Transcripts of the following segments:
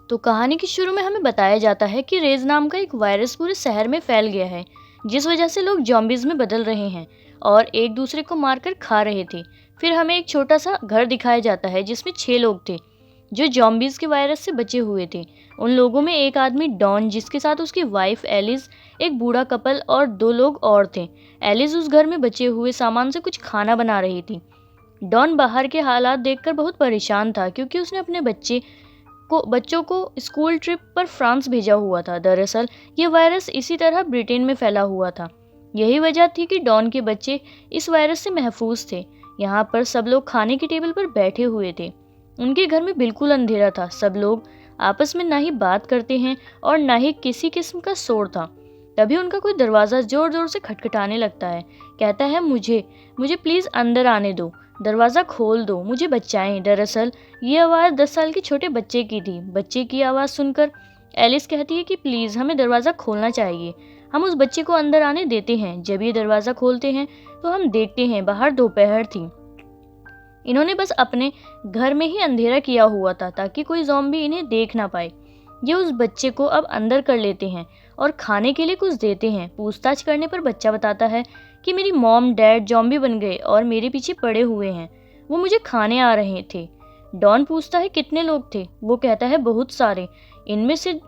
तो कहानी के शुरू में हमें बताया जाता है कि रेज नाम का एक वायरस पूरे शहर में फैल गया है, जिस वजह से लोग जॉम्बीज में बदल रहे हैं और एक दूसरे को मारकर खा रहे थे। फिर हमें एक छोटा सा घर दिखाया जाता है जिसमें 6 लोग थे जो जॉम्बीज के वायरस से बचे हुए थे। उन लोगों में एक आदमी डॉन, जिसके साथ उसकी वाइफ एलिस, एक बूढ़ा कपल और 2 लोग और थे। एलिस उस घर में बचे हुए सामान से कुछ खाना बना रही थी। डॉन बाहर के हालात देखकर बहुत परेशान था क्योंकि उसने अपने बच्चों को स्कूल ट्रिप पर फ्रांस भेजा हुआ था। दरअसल ये वायरस इसी तरह ब्रिटेन में फैला हुआ था। यही वजह थी कि डॉन के बच्चे इस वायरस से महफूज थे। यहाँ पर सब लोग खाने की टेबल पर बैठे हुए थे। उनके घर में बिल्कुल अंधेरा था। सब लोग आपस में ना ही बात करते हैं और ना ही किसी किस्म का शोर था। तभी उनका कोई दरवाज़ा जोर जोर से खटखटाने लगता है। कहता है, मुझे मुझे प्लीज़ अंदर आने दो, दरवाज़ा खोल दो, मुझे बचाएं। दरअसल ये आवाज़ 10 साल के छोटे बच्चे की थी। बच्चे की आवाज़ सुनकर एलिस कहती है कि प्लीज़ हमें दरवाज़ा खोलना चाहिए। हम उस बच्चे को अंदर आने देते हैं। जब ये दरवाज़ा खोलते हैं तो हम देखते हैं बाहर दोपहर थी। इन्होंने बस अपने घर में ही अंधेरा किया हुआ था ताकि कोई ज़ॉम्बी इन्हें देख ना पाए। ये उस बच्चे को अब अंदर कर लेते हैं और खाने के लिए कुछ देते हैं। पूछताछ करने पर बच्चा बताता है कि मेरी मॉम डैड ज़ॉम्बी बन गए और मेरे पीछे पड़े हुए हैं, वो मुझे खाने आ रहे थे। डॉन पूछता है कितने लोग थे। वो कहता है बहुत सारे, इनमें से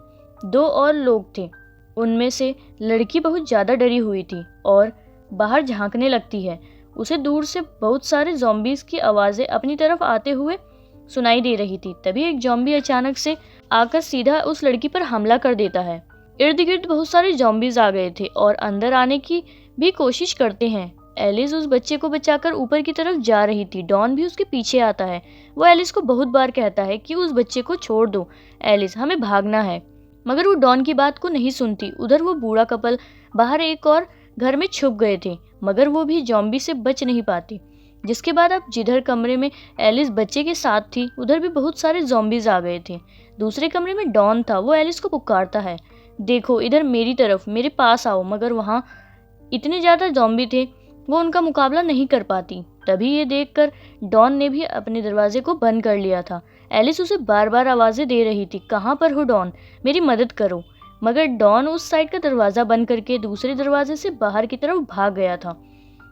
2 और लोग थे। उनमें से लड़की बहुत ज़्यादा डरी हुई थी और बाहर झांकने लगती है। उसे दूर से बहुत सारे ज़ॉम्बीज़ की आवाज़ें अपनी तरफ आते हुए सुनाई दे रही थी। तभी एक ज़ॉम्बी अचानक से आकर सीधा उस लड़की पर हमला कर देता है। इर्द गिर्द बहुत सारे ज़ॉम्बीज़ आ गए थे और अंदर आने की भी कोशिश करते हैं। एलिस उस बच्चे को बचाकर ऊपर की तरफ जा रही थी। डॉन भी उसके पीछे आता है। वो एलिस को बहुत बार कहता है कि उस बच्चे को छोड़ दो एलिस, हमें भागना है, मगर वो डॉन की बात को नहीं सुनती। उधर वो बूढ़ा कपल बाहर एक और घर में छुप गए थे, मगर वो भी ज़ॉम्बी से बच नहीं पाती। जिसके बाद अब जिधर कमरे में एलिस बच्चे के साथ थी उधर भी बहुत सारे ज़ॉम्बीज़ आ गए थे। दूसरे कमरे में डॉन था। वो एलिस को पुकारता है, देखो इधर मेरी तरफ, मेरे पास आओ, मगर वहाँ इतने ज़्यादा ज़ॉम्बी थे वो उनका मुकाबला नहीं कर पाती। तभी ये देखकर डॉन ने भी अपने दरवाजे को बंद कर लिया था। एलिस उसे बार बार आवाज़ें दे रही थी, कहाँ पर हो डॉन, मेरी मदद करो, मगर डॉन उस साइड का दरवाज़ा बंद करके दूसरे दरवाजे से बाहर की तरफ भाग गया था।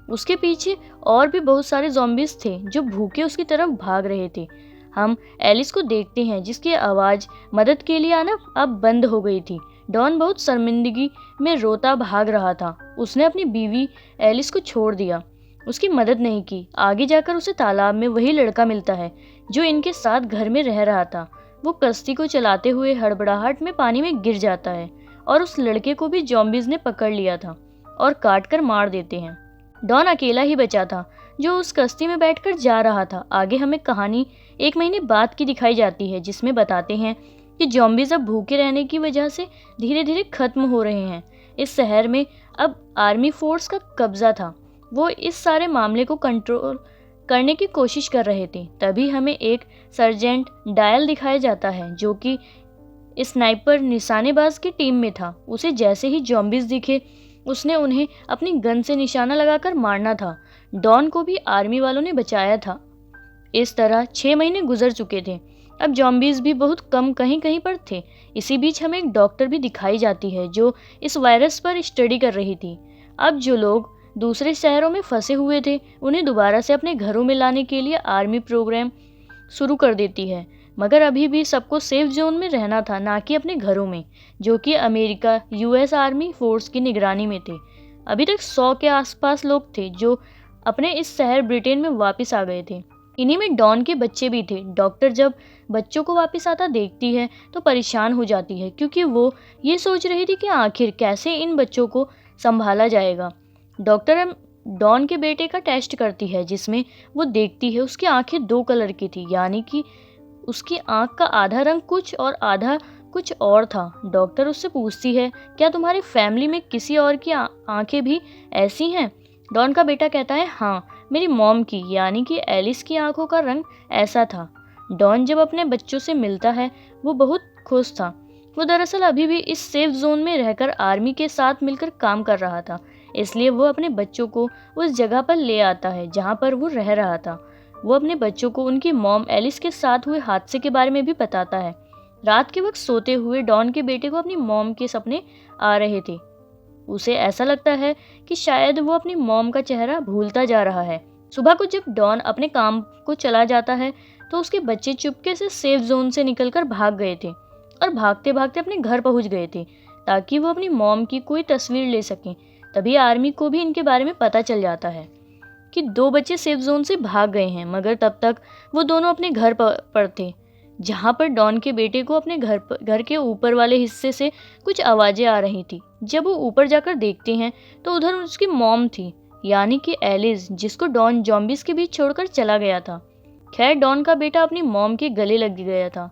उसके पीछे और भी बहुत सारे ज़ॉम्बीज़ थे जो भूखे उसकी तरफ भाग रहे थे। हम एलिस को देखते हैं जिसकी आवाज़ मदद के लिए आना अब बंद हो गई थी। डॉन बहुत शर्मिंदगी में रोता भाग रहा था। उसने अपनी बीवी एलिस को छोड़ दिया, उसकी मदद नहीं की। आगे जाकर उसे तालाब में वही लड़का मिलता है जो इनके साथ घर में रह रहा था। वो कश्ती को चलाते हुए हड़बड़ाहट में पानी में गिर जाता है और उस लड़के को भी ज़ॉम्बीज़ ने पकड़ लिया था और काट कर मार देते हैं। डॉन अकेला ही बचा था जो उस कश्ती में बैठकर जा रहा था। आगे हमें कहानी 1 महीने बाद की दिखाई जाती है जिसमें बताते हैं कि ज़ॉम्बीज़ अब भूखे रहने की वजह से धीरे धीरे खत्म हो रहे हैं। इस शहर में अब आर्मी फोर्स का कब्जा था। वो इस सारे मामले को कंट्रोल करने की कोशिश कर रहे थे। तभी हमें एक सर्जेंट डायल दिखाया जाता है जो कि स्नाइपर निशानेबाज की टीम में था। उसे जैसे ही ज़ॉम्बीज़ दिखे उसने उन्हें अपनी गन से निशाना लगाकर मारना था। डॉन को भी आर्मी वालों ने बचाया था। इस तरह 6 महीने गुजर चुके थे। अब ज़ॉम्बीज़ भी बहुत कम कहीं कहीं पर थे। इसी बीच हमें एक डॉक्टर भी दिखाई जाती है जो इस वायरस पर स्टडी कर रही थी। अब जो लोग दूसरे शहरों में फंसे हुए थे उन्हें दोबारा से अपने घरों में लाने के लिए आर्मी प्रोग्राम शुरू कर देती है, मगर अभी भी सबको सेफ जोन में रहना था, ना कि अपने घरों में, जो कि अमेरिका यूएस आर्मी फोर्स की निगरानी में थे। अभी तक 100 के आसपास लोग थे जो अपने इस शहर ब्रिटेन में वापस आ गए थे। इन्हीं में डॉन के बच्चे भी थे। डॉक्टर जब बच्चों को वापस आता देखती है तो परेशान हो जाती है क्योंकि वो ये सोच रही थी कि आखिर कैसे इन बच्चों को संभाला जाएगा। डॉक्टर डॉन के बेटे का टेस्ट करती है जिसमें वो देखती है उसकी आंखें 2 कलर की थी, यानी कि उसकी आंख का आधा रंग कुछ और आधा कुछ और था। डॉक्टर उससे पूछती है, क्या तुम्हारी फैमिली में किसी और की आंखें भी ऐसी हैं? डॉन का बेटा कहता है, हाँ, मेरी मॉम की, यानी कि एलिस की आंखों का रंग ऐसा था। डॉन जब अपने बच्चों से मिलता है वो बहुत खुश था। वो दरअसल अभी भी इस सेफ जोन में रहकर आर्मी के साथ मिलकर काम कर रहा था, इसलिए वो अपने बच्चों को उस जगह पर ले आता है जहाँ पर वो रह रहा था। वो अपने बच्चों को उनकी मॉम एलिस के साथ हुए हादसे के बारे में भी बताता है। रात के वक्त सोते हुए डॉन के बेटे को अपनी मॉम के सपने आ रहे थे। उसे ऐसा लगता है कि शायद वो अपनी मॉम का चेहरा भूलता जा रहा है। सुबह को जब डॉन अपने काम को चला जाता है तो उसके बच्चे चुपके से सेफ जोन से निकलकर भाग गए थे और भागते भागते अपने घर पहुंच गए थे ताकि वो अपनी मॉम की कोई तस्वीर ले सकें। तभी आर्मी को भी इनके बारे में पता चल जाता है कि 2 बच्चे सेफ जोन से भाग गए हैं, मगर तब तक वो दोनों अपने घर पर थे, जहाँ पर डॉन के बेटे को अपने घर के ऊपर वाले हिस्से से कुछ आवाज़ें आ रही थी। जब वो ऊपर जाकर देखते हैं तो उधर उसकी मॉम थी, यानी कि एलिस, जिसको डॉन ज़ॉम्बीज़ के बीच छोड़कर चला गया था। खैर, डॉन का बेटा अपनी मॉम के गले लग गया था,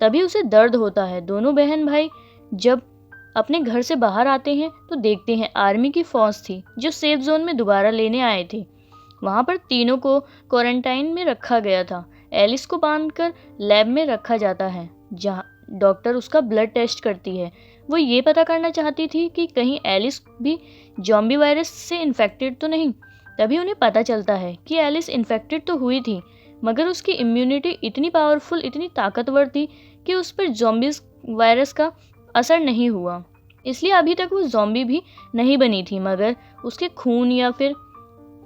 तभी उसे दर्द होता है। दोनों बहन भाई जब अपने घर से बाहर आते हैं तो देखते हैं आर्मी की फौज थी जो सेफ जोन में दोबारा लेने आए थे। वहाँ पर तीनों को क्वारंटाइन में रखा गया था। एलिस को बांधकर लैब में रखा जाता है जहाँ डॉक्टर उसका ब्लड टेस्ट करती है। वो ये पता करना चाहती थी कि कहीं एलिस भी ज़ॉम्बी वायरस से इन्फेक्टेड तो नहीं। तभी उन्हें पता चलता है कि एलिस इन्फेक्टेड तो हुई थी, मगर उसकी इम्यूनिटी इतनी पावरफुल, इतनी ताकतवर थी कि उस पर ज़ॉम्बीज़ वायरस का असर नहीं हुआ। इसलिए अभी तक वो ज़ॉम्बी भी नहीं बनी थी, मगर उसके खून या फिर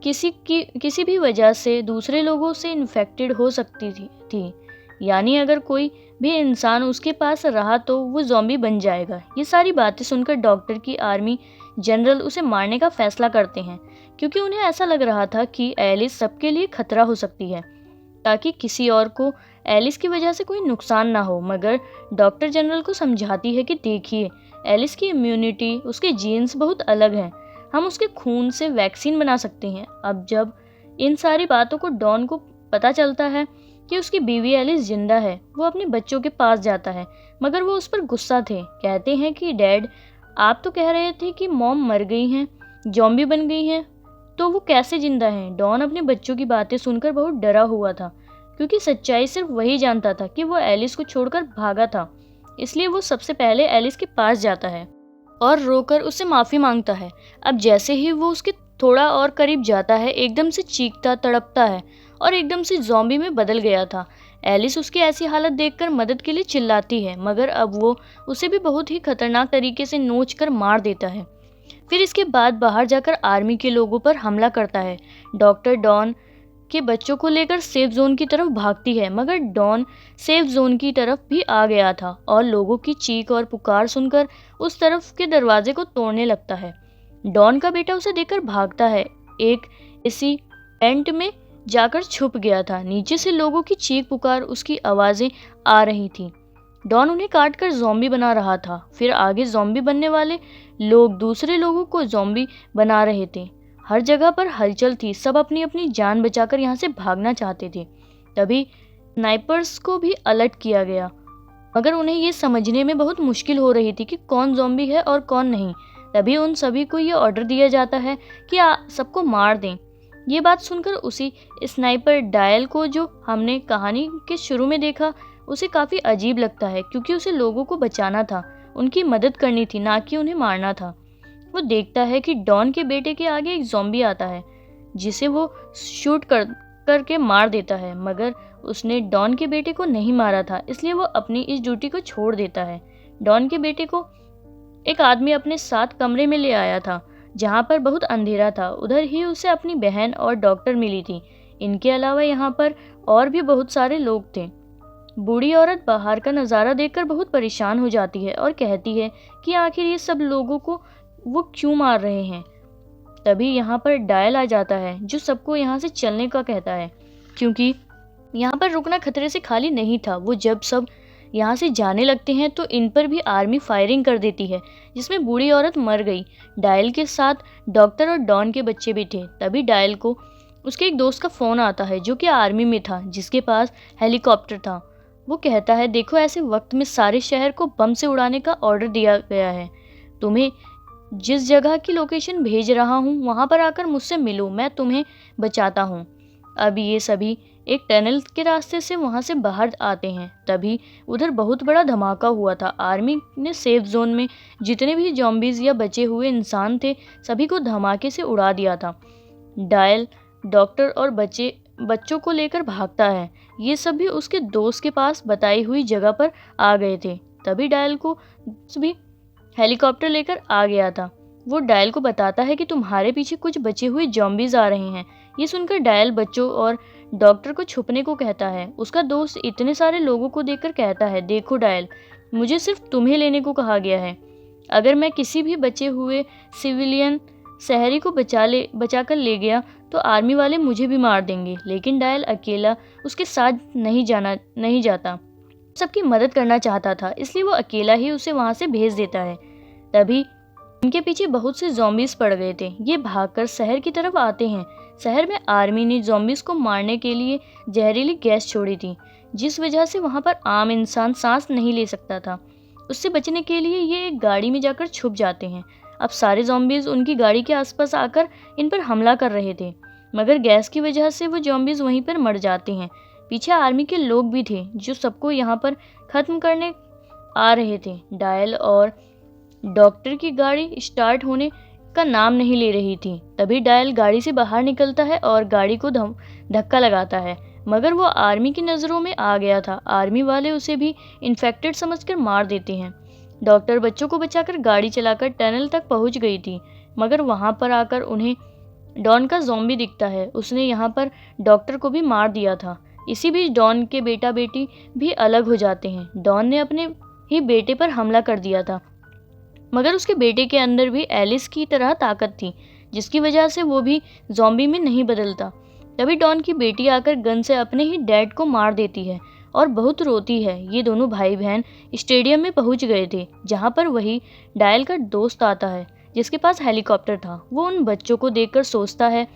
किसी भी वजह से दूसरे लोगों से इन्फेक्टेड हो सकती थी। यानी अगर कोई भी इंसान उसके पास रहा तो वो ज़ॉम्बी बन जाएगा। ये सारी बातें सुनकर डॉक्टर की आर्मी जनरल उसे मारने का फैसला करते हैं, क्योंकि उन्हें ऐसा लग रहा था कि एलिस सबके लिए खतरा हो सकती है, ताकि किसी और को एलिस की वजह से कोई नुकसान ना हो। मगर डॉक्टर जनरल को समझाती है कि देखिए, एलिस की इम्यूनिटी, उसके जीन्स बहुत अलग हैं, हम उसके खून से वैक्सीन बना सकते हैं। अब जब इन सारी बातों को डॉन को पता चलता है कि उसकी बीवी एलिस जिंदा है, वो अपने बच्चों के पास जाता है, मगर वो उस पर गुस्सा थे। कहते हैं कि डैड, आप तो कह रहे थे कि मॉम मर गई हैं, ज़ॉम्बी बन गई हैं, तो वो कैसे जिंदा हैं? डॉन अपने बच्चों की बातें सुनकर बहुत डरा हुआ था, क्योंकि सच्चाई सिर्फ वही जानता था कि वो एलिस को छोड़कर भागा था। इसलिए वो सबसे पहले एलिस के पास जाता है और रोकर उससे माफ़ी मांगता है। अब जैसे ही वो उसके थोड़ा और करीब जाता है, एकदम से चीखता तड़पता है और एकदम से ज़ॉम्बी में बदल गया था। एलिस उसकी ऐसी हालत देखकर मदद के लिए चिल्लाती है, मगर अब वो उसे भी बहुत ही खतरनाक तरीके से नोच कर मार देता है। फिर इसके बाद बाहर जाकर आर्मी के लोगों पर हमला करता है। डॉक्टर डॉन के बच्चों को लेकर सेफ जोन की तरफ भागती है, मगर डॉन सेफ जोन की तरफ भी आ गया था और लोगों की चीख और पुकार सुनकर उस तरफ के दरवाजे को तोड़ने लगता है। डॉन का बेटा उसे देखकर भागता है, एक इसी टेंट में जाकर छुप गया था। नीचे से लोगों की चीख पुकार, उसकी आवाज़ें आ रही थी। डॉन उन्हें काटकर ज़ॉम्बी बना रहा था। फिर आगे ज़ॉम्बी बनने वाले लोग दूसरे लोगों को ज़ॉम्बी बना रहे थे। हर जगह पर हलचल थी, सब अपनी अपनी जान बचाकर यहाँ से भागना चाहते थे। तभी स्नाइपर्स को भी अलर्ट किया गया, मगर उन्हें ये समझने में बहुत मुश्किल हो रही थी कि कौन ज़ॉम्बी है और कौन नहीं। तभी उन सभी को ये ऑर्डर दिया जाता है कि सबको मार दें। ये बात सुनकर उसी स्नाइपर डायल को, जो हमने कहानी के शुरू में देखा, उसे काफ़ी अजीब लगता है, क्योंकि उसे लोगों को बचाना था, उनकी मदद करनी थी, ना कि उन्हें मारना था। वो देखता है कि डॉन के बेटे के आगे एक ज़ॉम्बी आता है, जिसे वो शूट करके मार देता है, मगर उसने डॉन के बेटे को नहीं मारा था, इसलिए वो अपनी इस ड्यूटी को छोड़ देता है। डॉन के बेटे को एक आदमी अपने साथ कमरे में ले आया था, जहाँ पर बहुत अंधेरा था। उधर ही उसे अपनी बहन और डॉक्टर मिली थी। इनके अलावा यहाँ पर और भी बहुत सारे लोग थे। बूढ़ी औरत बाहर का नज़ारा देखकर बहुत परेशान हो जाती है और कहती है कि आखिर ये सब लोगों को वो क्यों मार रहे हैं। तभी यहाँ पर डायल आ जाता है, जो सबको यहाँ से चलने का कहता है, क्योंकि यहाँ पर रुकना खतरे से खाली नहीं था। वो जब सब यहाँ से जाने लगते हैं तो इन पर भी आर्मी फायरिंग कर देती है, जिसमें बूढ़ी औरत मर गई। डायल के साथ डॉक्टर और डॉन के बच्चे भी थे। तभी डायल को उसके एक दोस्त का फ़ोन आता है, जो कि आर्मी में था, जिसके पास हेलीकॉप्टर था। वो कहता है, देखो, ऐसे वक्त में सारे शहर को बम से उड़ाने का ऑर्डर दिया गया है। तुम्हें जिस जगह की लोकेशन भेज रहा हूँ वहाँ पर आकर मुझसे मिलो, मैं तुम्हें बचाता हूँ। अब ये सभी एक टनल के रास्ते से वहाँ से बाहर आते हैं। तभी उधर बहुत बड़ा धमाका हुआ था। आर्मी ने सेफ जोन में जितने भी ज़ॉम्बीज़ या बचे हुए इंसान थे, सभी को धमाके से उड़ा दिया था। डायल डॉक्टर और बच्चों को लेकर भागता है। ये सभी उसके दोस्त के पास बताई हुई जगह पर आ गए थे। तभी डायल को भी हेलीकॉप्टर लेकर आ गया था। वो डायल को बताता है कि तुम्हारे पीछे कुछ बचे हुए जॉम्बीज आ रहे हैं। ये सुनकर डायल बच्चों और डॉक्टर को छुपने को कहता है। उसका दोस्त इतने सारे लोगों को देखकर कहता है, देखो डायल, मुझे सिर्फ तुम्हें लेने को कहा गया है। अगर मैं किसी भी बचे हुए सिविलियन शहरी को बचाकर ले गया तो आर्मी वाले मुझे भी मार देंगे। लेकिन डायल अकेला उसके साथ नहीं जाता। सबकी मदद करना चाहता था, इसलिए वो अकेला ही उसे वहां से भेज देता है। तभी इनके पीछे बहुत से ज़ॉम्बीज पड़ गए थे। ये भागकर शहर की तरफ आते हैं। शहर में आर्मी ने ज़ॉम्बीज को मारने के लिए जहरीली गैस छोड़ी थी, जिस वजह से वहां पर आम इंसान सांस नहीं ले सकता था। उससे बचने के लिए ये एक गाड़ी में जाकर छुप जाते हैं। अब सारे ज़ॉम्बीज उनकी गाड़ी के आसपास आकर इन पर हमला कर रहे थे, मगर गैस की वजह से वो ज़ॉम्बीज वहीं पर मर जाते हैं। पीछे आर्मी के लोग भी थे जो सबको यहाँ पर ख़त्म करने आ रहे थे। डायल और डॉक्टर की गाड़ी स्टार्ट होने का नाम नहीं ले रही थी। तभी डायल गाड़ी से बाहर निकलता है और गाड़ी को धक्का लगाता है, मगर वो आर्मी की नज़रों में आ गया था। आर्मी वाले उसे भी इन्फेक्टेड समझकर मार देते हैं। डॉक्टर बच्चों को बचाकर गाड़ी चलाकर टनल तक पहुंच गई थी, मगर वहां पर आकर उन्हें डॉन का ज़ॉम्बी दिखता है। उसने यहाँ पर डॉक्टर को भी मार दिया था। इसी बीच डॉन के बेटा बेटी भी अलग हो जाते हैं। डॉन ने अपने ही बेटे पर हमला कर दिया था, मगर उसके बेटे के अंदर भी एलिस की तरह ताकत थी, जिसकी वजह से वो भी ज़ॉम्बी में नहीं बदलता। तभी डॉन की बेटी आकर गन से अपने ही डैड को मार देती है और बहुत रोती है। ये दोनों भाई बहन स्टेडियम में पहुंच गए थे, जहां पर वही डायल का दोस्त आता है जिसके पास हेलीकॉप्टर था। वो उन बच्चों को देखकर सोचता है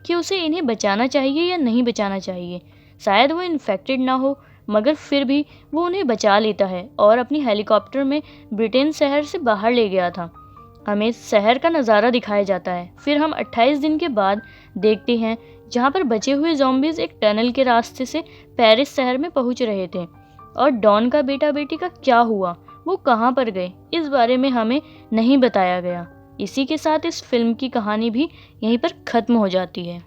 कि उसे इन्हें बचाना चाहिए या नहीं बचाना चाहिए। शायद वो इन्फेक्टेड ना हो, मगर फिर भी वो उन्हें बचा लेता है और अपनी हेलीकॉप्टर में ब्रिटेन शहर से बाहर ले गया था। हमें शहर का नज़ारा दिखाया जाता है। फिर हम 28 दिन के बाद देखते हैं, जहाँ पर बचे हुए ज़ॉम्बीज़ एक टनल के रास्ते से पेरिस शहर में पहुँच रहे थे। और डॉन का बेटा बेटी का क्या हुआ, वो कहाँ पर गए, इस बारे में हमें नहीं बताया गया। इसी के साथ इस फिल्म की कहानी भी यहीं पर ख़त्म हो जाती है।